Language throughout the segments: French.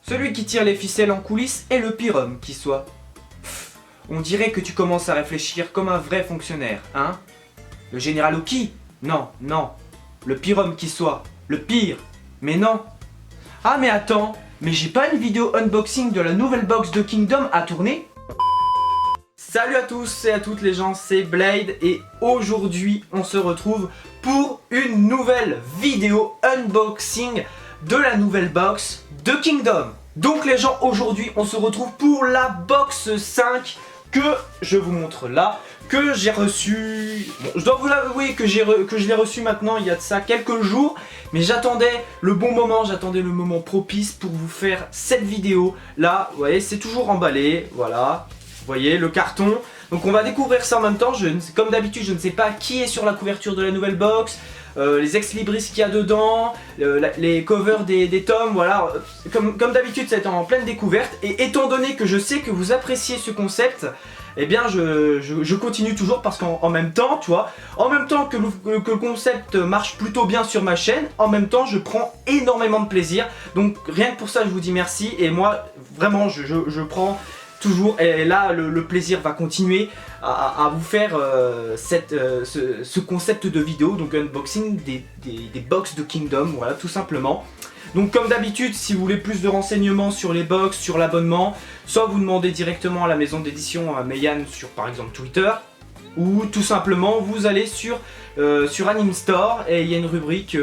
Celui qui tire les ficelles en coulisses est le pire homme qui soit. Pff, on dirait que tu commences à réfléchir comme un vrai fonctionnaire, hein? Le général Oki? Non, non. Le pire homme qui soit. Le pire. Mais non. Ah mais attends, mais j'ai pas une vidéo unboxing de la nouvelle box de Kingdom à tourner? Salut à tous et à toutes les gens, c'est Blade et aujourd'hui on se retrouve pour une nouvelle vidéo unboxing de la nouvelle box de Kingdom. Donc les gens, aujourd'hui on se retrouve pour la box 5 que je vous montre là, que j'ai reçu. Bon, je dois vous l'avouer que je l'ai reçu maintenant il y a de ça quelques jours, mais j'attendais le bon moment, j'attendais le moment propice pour vous faire cette vidéo. Là, vous voyez, c'est toujours emballé, voilà. Vous voyez le carton. Donc on va découvrir ça en même temps. Comme d'habitude, je ne sais pas qui est sur la couverture de la nouvelle box, les ex-libris qu'il y a dedans, les covers des tomes, voilà. Comme d'habitude, ça va être en pleine découverte. Et étant donné que je sais que vous appréciez ce concept, eh bien je continue toujours parce qu'en même temps, tu vois, en même temps que le concept marche plutôt bien sur ma chaîne, en même temps je prends énormément de plaisir. Donc rien que pour ça, je vous dis merci. Et moi, vraiment, je prends toujours, et là le plaisir va continuer à vous faire ce concept de vidéo, donc unboxing des box de Kingdom, voilà, tout simplement. Donc comme d'habitude, si vous voulez plus de renseignements sur les box, sur l'abonnement, soit vous demandez directement à la maison d'édition, à Meian, sur par exemple Twitter, ou tout simplement vous allez sur Anime Store et il y a une rubrique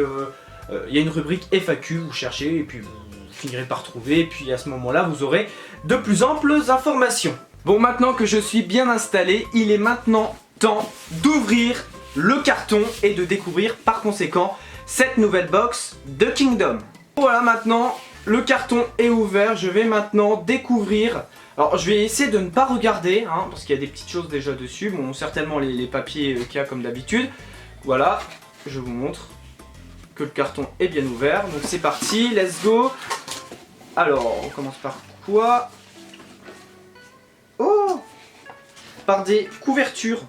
FAQ, vous cherchez et puis vous finirez par trouver, et puis à ce moment-là vous aurez de plus amples informations. Bon, maintenant que je suis bien installé, il est maintenant temps d'ouvrir le carton et de découvrir par conséquent cette nouvelle box de Kingdom. Voilà, maintenant le carton est ouvert, je vais maintenant découvrir. Alors je vais essayer de ne pas regarder, hein, parce qu'il y a des petites choses déjà dessus, bon certainement les papiers qu'il y a comme d'habitude. Voilà, je vous montre que le carton est bien ouvert, donc c'est parti, let's go. Alors, on commence par quoi? Oh! Par des couvertures.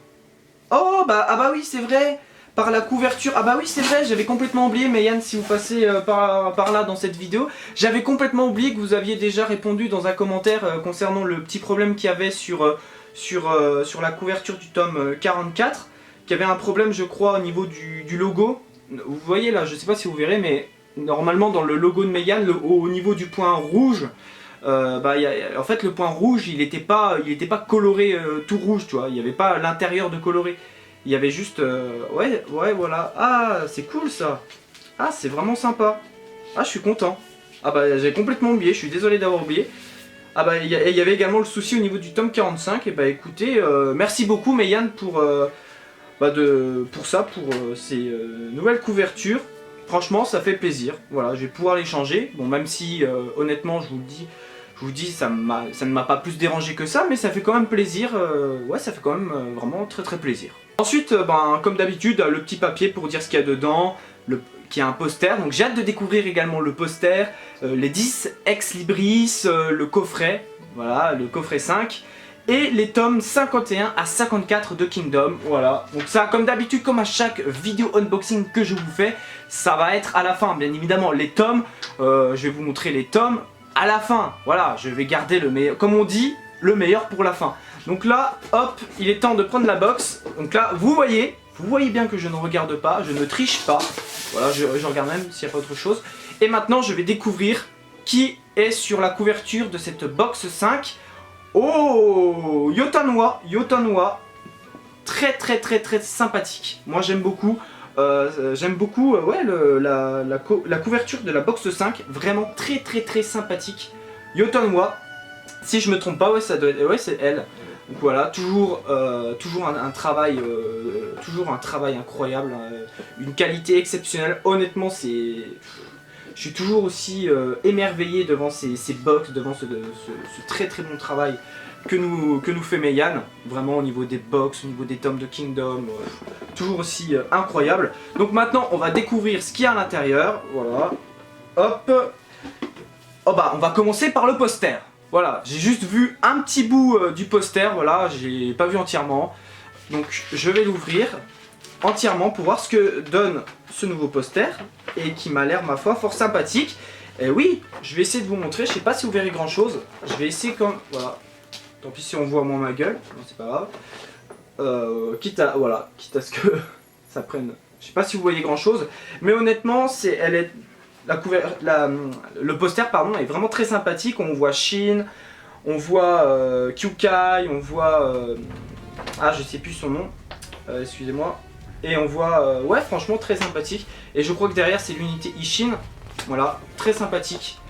Oh, bah, ah bah oui, c'est vrai. Par la couverture. Ah bah oui, c'est vrai, j'avais complètement oublié. Mais Yann, si vous passez par là dans cette vidéo, j'avais complètement oublié que vous aviez déjà répondu dans un commentaire concernant le petit problème qu'il y avait sur la couverture du tome 44. Qu'il y avait un problème, je crois, au niveau du logo. Vous voyez là, je sais pas si vous verrez, mais normalement dans le logo de Meian, au niveau du point rouge, en fait le point rouge il était pas coloré tout rouge, tu vois, il n'y avait pas l'intérieur de coloré, il y avait juste ouais voilà. Ah c'est cool ça, ah c'est vraiment sympa, ah je suis content. Ah bah j'ai complètement oublié, je suis désolé d'avoir oublié. Ah bah il y avait également le souci au niveau du tome 45, et bah écoutez, merci beaucoup Meian pour ces nouvelles couvertures. Franchement, ça fait plaisir. Voilà, je vais pouvoir les changer. Bon, même si, honnêtement, je vous dis, ça ne m'a pas plus dérangé que ça, mais ça fait quand même plaisir. Ouais, ça fait quand même vraiment très très plaisir. Ensuite, comme d'habitude, le petit papier pour dire ce qu'il y a dedans, qui est un poster. Donc j'ai hâte de découvrir également le poster, les 10 ex-libris, le coffret, voilà, le coffret 5. Et les tomes 51 à 54 de Kingdom, voilà. Donc ça, comme d'habitude, comme à chaque vidéo unboxing que je vous fais, ça va être à la fin, bien évidemment. Les tomes, je vais vous montrer les tomes à la fin. Voilà, je vais garder le meilleur, comme on dit, le meilleur pour la fin. Donc là, hop, il est temps de prendre la box. Donc là, vous voyez bien que je ne regarde pas, je ne triche pas. Voilà, je regarde même s'il n'y a pas autre chose. Et maintenant, je vais découvrir qui est sur la couverture de cette box 5. Oh, Yotanwa, très sympathique. Moi j'aime beaucoup, ouais, la couverture de la box 5, vraiment très sympathique. Yotanwa, si je me trompe pas, ouais, ça doit être, ouais, c'est elle. Donc voilà, toujours un travail incroyable, une qualité exceptionnelle. Honnêtement, je suis toujours aussi émerveillé devant ces box, devant ce très bon travail que nous fait Meian, vraiment au niveau des box, au niveau des tomes de Kingdom, toujours aussi incroyable. Donc maintenant on va découvrir ce qu'il y a à l'intérieur, voilà, hop. Oh bah on va commencer par le poster. Voilà, j'ai juste vu un petit bout du poster, voilà, j'ai pas vu entièrement. Donc je vais l'ouvrir entièrement pour voir ce que donne ce nouveau poster, et qui m'a l'air, ma foi, fort sympathique. Et oui, je vais essayer de vous montrer, je sais pas si vous verrez grand chose. Je vais essayer comme... Voilà. Tant pis si on voit moins ma gueule, non, c'est pas grave. Quitte à ce que ça prenne... Je sais pas si vous voyez grand chose, mais honnêtement, le poster pardon, est vraiment très sympathique. On voit Shin, on voit Kyukai, on voit... ah, je sais plus son nom, excusez-moi. Et on voit... ouais, franchement, très sympathique. Et je crois que derrière, c'est l'unité Ishin. Voilà, très sympathique.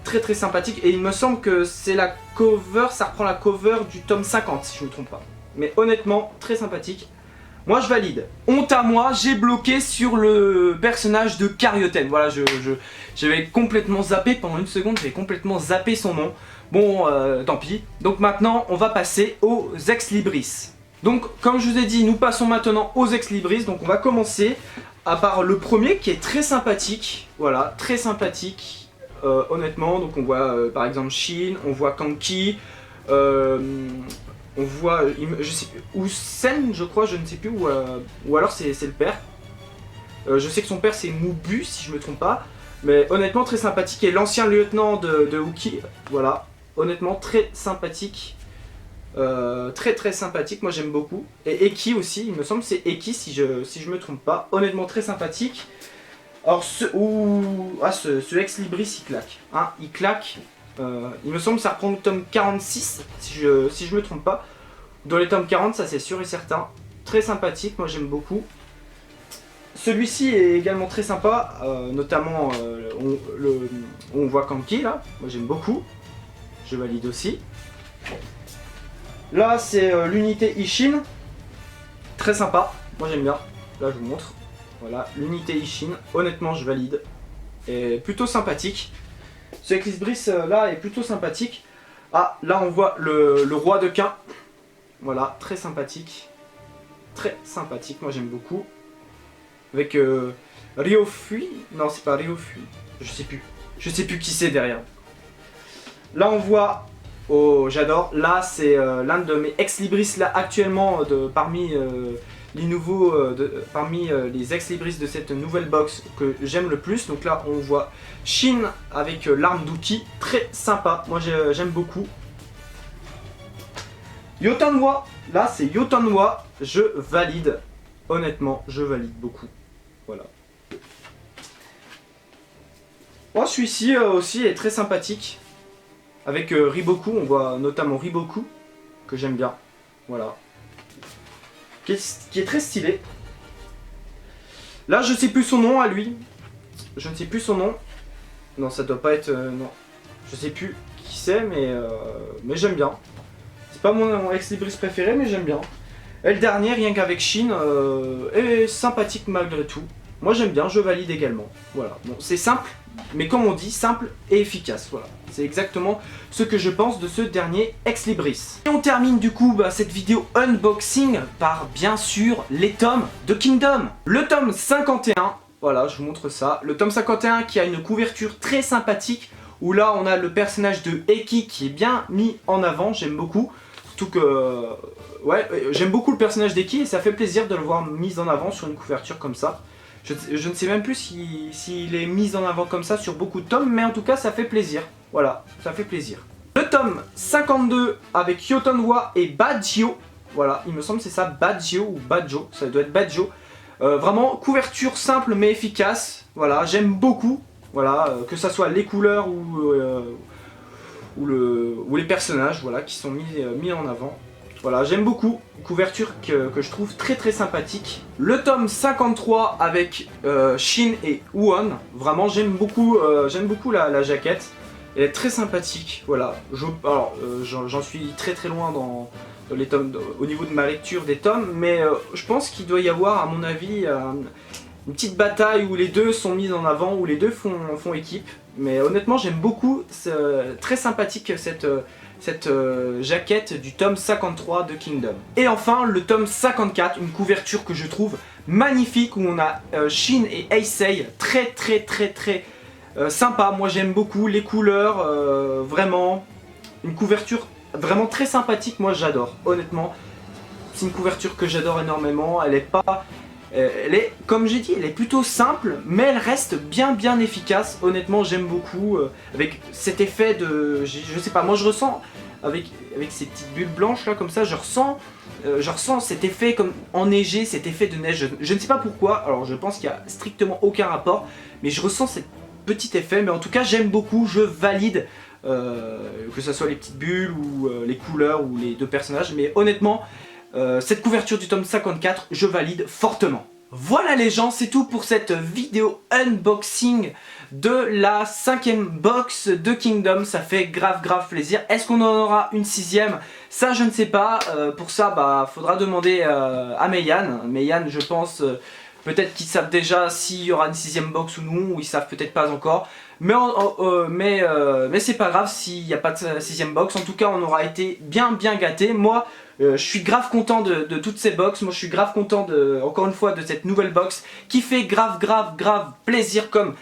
Très très sympathique. Et il me semble que c'est la cover, ça reprend la cover du tome 50, si je ne me trompe pas. Mais honnêtement, très sympathique. Moi je valide. Honte à moi, j'ai bloqué sur le personnage de Karyoten. Voilà, j'avais complètement zappé pendant une seconde, j'avais complètement zappé son nom. Bon, tant pis. Donc maintenant, on va passer aux Ex Libris. Donc, comme je vous ai dit, nous passons maintenant aux Ex Libris. Donc on va commencer à part le premier qui est très sympathique. Voilà, très sympathique. Honnêtement, donc on voit par exemple Shin, on voit Kanki. On voit, je sais plus, ou Sen, je crois, je ne sais plus, ou alors c'est le père. Je sais que son père c'est Mubu, si je me trompe pas. Mais honnêtement très sympathique. Et l'ancien lieutenant de Uki, voilà. Honnêtement très sympathique. Très très sympathique, moi j'aime beaucoup. Et Eki aussi, il me semble c'est Eki si je me trompe pas. Honnêtement très sympathique. Alors ce Ex Libris il claque. Hein, il claque. Il me semble que ça reprend le tome 46, si je me trompe pas. Dans les tomes 40, ça c'est sûr et certain. Très sympathique, moi j'aime beaucoup. Celui-ci est également très sympa, notamment on voit Kanki là, moi j'aime beaucoup. Je valide aussi. Là c'est l'unité Ishin. Très sympa, moi j'aime bien. Là je vous montre. Voilà, l'unité Ishin, honnêtement je valide. Et plutôt sympathique. Ce Ex Libris là est plutôt sympathique. Ah, là on voit le roi de Quin. Voilà, très sympathique. Très sympathique, moi j'aime beaucoup. Avec Ryofui. Non, c'est pas Ryofui. Je sais plus. Je sais plus qui c'est derrière. Là on voit... Oh, j'adore. Là c'est l'un de mes Ex Libris là actuellement parmi... les nouveaux, parmi les Ex Libris de cette nouvelle box que j'aime le plus. Donc là on voit Shin avec l'arme d'Uki, très sympa, moi j'aime beaucoup. Yotanwa, là c'est Yotanwa, je valide, honnêtement je valide beaucoup, voilà. Moi celui-ci aussi est très sympathique, avec Riboku, on voit notamment Riboku, que j'aime bien, voilà. Qui est très stylé. Là je sais plus son nom à lui. Je ne sais plus son nom. Non ça doit pas être... non. Je sais plus qui c'est mais j'aime bien. C'est pas mon Ex Libris préféré mais j'aime bien. Et le dernier rien qu'avec Shin est sympathique malgré tout. Moi j'aime bien, je valide également. Voilà, bon c'est simple, mais comme on dit, simple et efficace. Voilà, c'est exactement ce que je pense de ce dernier Ex Libris. Et on termine du coup cette vidéo unboxing par bien sûr les tomes de Kingdom. Le tome 51, voilà je vous montre ça. Le tome 51 qui a une couverture très sympathique, où là on a le personnage de Eki qui est bien mis en avant, j'aime beaucoup. Surtout que... ouais, j'aime beaucoup le personnage d'Eki et ça fait plaisir de le voir mis en avant sur une couverture comme ça. Je ne sais même plus s'il est mis en avant comme ça sur beaucoup de tomes, mais en tout cas ça fait plaisir. Voilà, ça fait plaisir. Le tome 52 avec Yotanwa et Bajio. Voilà, il me semble que c'est ça, Bajio ou Bajo, ça doit être Bajio. Vraiment, couverture simple mais efficace. Voilà, j'aime beaucoup. Voilà, que ça soit les couleurs ou les personnages voilà, qui sont mis en avant. Voilà, j'aime beaucoup, couverture que je trouve très très sympathique. Le tome 53 avec Shin et Won, vraiment j'aime beaucoup la jaquette. Elle est très sympathique, voilà. J'en suis très très loin dans les tomes, au niveau de ma lecture des tomes, mais je pense qu'il doit y avoir à mon avis une petite bataille où les deux sont mis en avant, où les deux font équipe. Mais honnêtement j'aime beaucoup, c'est très sympathique cette jaquette du tome 53 de Kingdom. Et enfin le tome 54, une couverture que je trouve magnifique où on a Shin et Eisei, très sympa. Moi j'aime beaucoup les couleurs, vraiment une couverture vraiment très sympathique, moi j'adore, honnêtement. C'est une couverture que j'adore énormément, elle est pas Elle est, comme j'ai dit, elle est plutôt simple, mais elle reste bien efficace. Honnêtement, j'aime beaucoup avec cet effet de, je sais pas, moi je ressens avec ces petites bulles blanches là comme ça, je ressens cet effet comme enneigé, cet effet de neige. Je ne sais pas pourquoi. Alors je pense qu'il y a strictement aucun rapport, mais je ressens cet petit effet. Mais en tout cas, j'aime beaucoup, je valide. Que ce soit les petites bulles ou les couleurs ou les deux personnages, mais honnêtement cette couverture du tome 54 je valide fortement. Voilà les gens, c'est tout pour cette vidéo unboxing de la 5ème box de Kingdom. Ça fait grave plaisir. Est-ce qu'on en aura une 6ème? Ça je ne sais pas, pour ça bah faudra demander à Meian. Meian je pense peut-être qu'ils savent déjà s'il y aura une 6ème box ou non, ou ils savent peut-être pas encore. Mais c'est pas grave s'il n'y a pas de 6ème box. En tout cas, on aura été bien gâtés. Moi, je suis grave content de toutes ces box. Moi, je suis grave content encore une fois de cette nouvelle box qui fait grave plaisir comme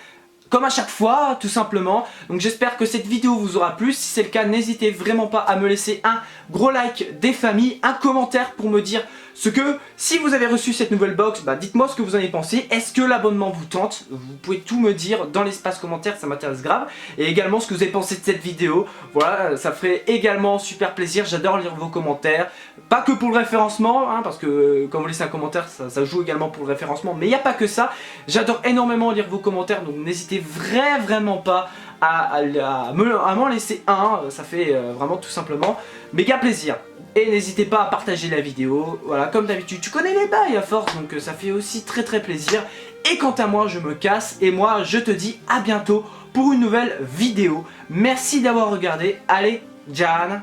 à chaque fois, tout simplement. Donc j'espère que cette vidéo vous aura plu. Si c'est le cas, n'hésitez vraiment pas à me laisser un gros like des familles, un commentaire pour me dire ce que, si vous avez reçu cette nouvelle box, bah dites-moi ce que vous en avez pensé. Est-ce que l'abonnement vous tente? Vous pouvez tout me dire dans l'espace commentaire, ça m'intéresse grave. Et également ce que vous avez pensé de cette vidéo. Voilà, ça ferait également super plaisir. J'adore lire vos commentaires. Pas que pour le référencement, hein, parce que quand vous laissez un commentaire, ça joue également pour le référencement. Mais il n'y a pas que ça. J'adore énormément lire vos commentaires, donc n'hésitez vraiment pas à m'en laisser un. Ça fait vraiment tout simplement méga plaisir. Et n'hésitez pas à partager la vidéo, voilà, comme d'habitude, tu connais les bails à force, donc ça fait aussi très plaisir. Et quant à moi, je me casse, et moi, je te dis à bientôt pour une nouvelle vidéo. Merci d'avoir regardé, allez, Jan.